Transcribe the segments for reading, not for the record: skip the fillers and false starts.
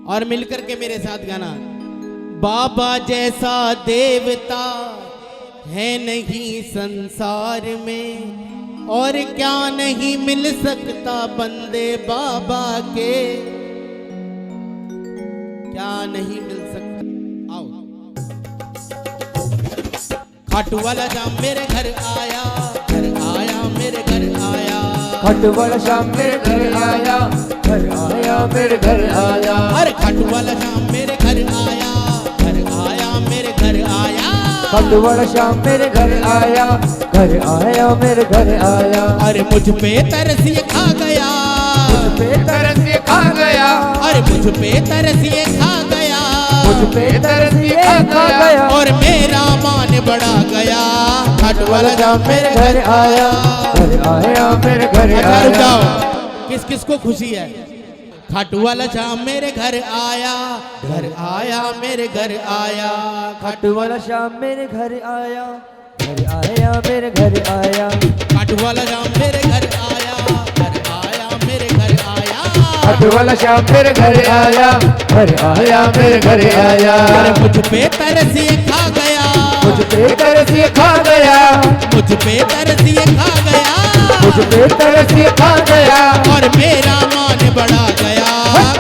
और मिलकर के मेरे साथ गाना। बाबा जैसा देवता है नहीं संसार में, और क्या नहीं मिल सकता बंदे बाबा के, क्या नहीं मिल सकता। आओ खाटू वाला जाम मेरे घर आया, घर आया मेरे घर आया। खाटू वाला शाम मेरे घर आया, घर आया मेरे घर आया। अरे खाटू वाला शाम मेरे घर आया, घर आया मेरे घर आया। खाटू वाला शाम मेरे घर आया, घर आया मेरे घर आया। अरे मुझ पे तरसिए खा गया, मुझ पे तरसिए खा गया। अरे मुझ पे तरसिए खा गया, मुझ पे तरसिए खा गया। और मेरा मान बढ़ा गया। खाटू वाला शाम मेरे घर आया, घर आया मेरे घर अच्छा आया। रुकाओ, किस किस को खुशी है? खाटू वाला शाम मेरे घर आया, घर आया मेरे घर आया। खाटू वाला शाम मेरे घर आया, घर आया मेरे घर आया। खाटू वाला शाम मेरे घर आया, घर आया मेरे घर आया। खाटू वाला शाम मेरे घर आया, घर आया मेरे घर आया। अरे मुझ पे तरसिए खा गया, मुझ पे तरसिए खा गया। मुझ पे तरसिए खा गया, मुझ पे तरसिए खा गया। और मेरा मान बढ़ा गया।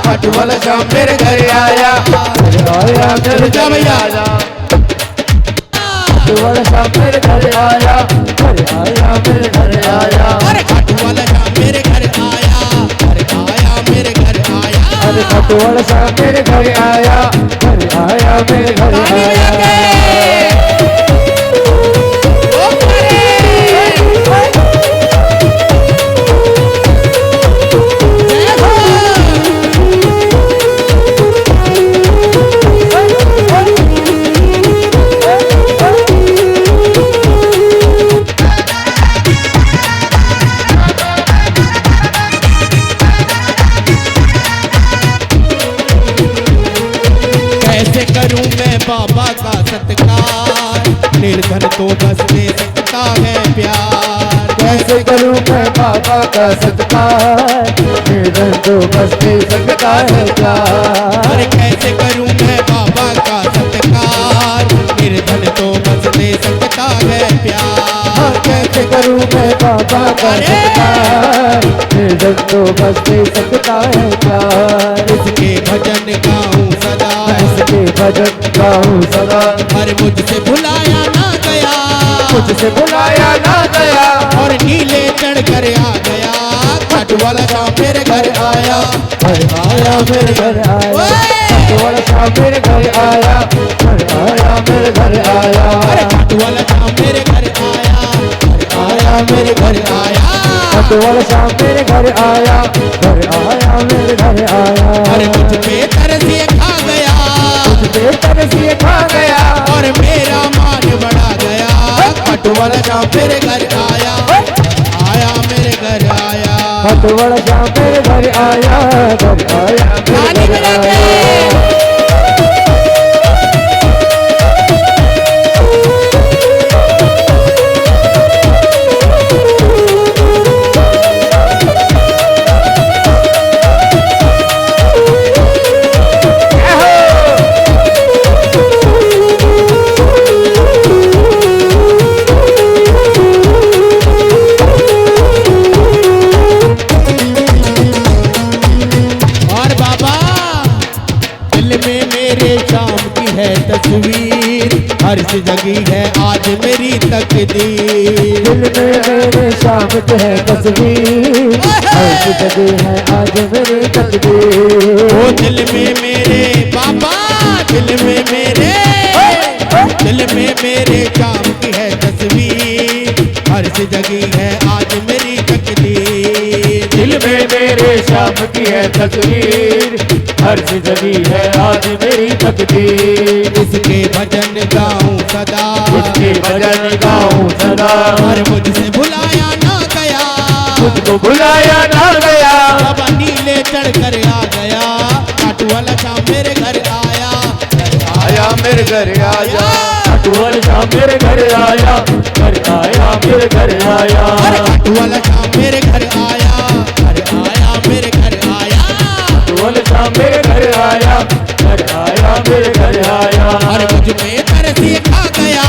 खाटू वाला शाम मेरे घर आया, घर आया मेरे घर आया। खाटू वाला शाम मेरे घर आया, घर आया मेरे घर आया। अरे खाटू वाला शाम मेरे घर आया, घर आया मेरे घर आया। अरे खाटू वाला शाम मेरे घर आया, घर आया मेरे घर आया। कैसे करूं मैं बाबा का सत्कार, निर्धन तो बस दे सकता है प्यार। कैसे करूं मैं बाबा का सत्कार, निर्धन तो बस दे सकता है प्यार। अरे कैसे करूं मैं बाबा का सत्कार, निर्धन तो बस दे सकता है प्यार। कैसे करूं मैं बाबा का सत्कार, निर्धन तो बस दे सकता है प्यार। इसके भजन गाऊं सदा, इसके भजन गाऊं सदा। अरे मुझसे भुलाया ना गया, मुझसे बुलाया ना गया। और नीले चढ़ कर आ गया। खाटू वाला शाम मेरे घर आया, घर आया मेरे घर आया। खाटू वाला शाम मेरे घर आया, घर आया मेरे घर आया। अरे खाटू वाला शाम मेरे घर आया, घर आया मेरे घर आया। खाटू वाला शाम मेरे घर आया, घर आया मेरे घर आया। अरे मुझ पे तरसिए खा गया, मुझ पे तरसिए खा गया। और मेरा मान बढ़ा गया। खाटू वाला शाम मेरे घर आया, आया मेरे घर आया। खाटू वाला शाम मेरे घर आया, घर आया मेरे घर आया। हर्ष जगी है आज मेरी तकदीर। दिल में मेरे शाम की है तस्वीर, हर्ष जगी है आज मेरी तकदीर। ओ दिल में मेरे बाबा, दिल में मेरे, दिल में मेरे शाम की है तस्वीर। हर्ष जगी है आज मेरी तकदीर। दिल में मेरे शाम की है तस्वीर, हर्ष जगी है आज मेरी तकदीर। इसके भजन गाऊं सदा, इसके भजन गाऊं सदा। और मुझसे भुलाया ना गया, मुझको बुलाया ना गया। बाबा नीले चढ़ कर आ गया। खाटू वाला शाम मेरे घर आया, आया मेरे घर आया। खाटू वाला शाम मेरे घर आया, घर आया मेरे घर आया। खाटू वाला शाम मेरे घर आया, घर आया मेरे घर आया। खाटू वाला शाम मेरे घर आया, मेरे घर आया। और मुझ में तरसी खा गया,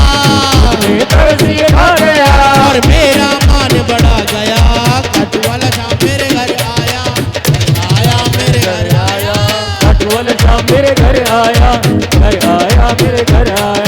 तरसी खा गया, और मेरा मान बढ़ा गया। कटवाला शाह मेरे घर आया, आया मेरे घर आया। कटवाला शाह मेरे घर आया, घर आया मेरे घर आया।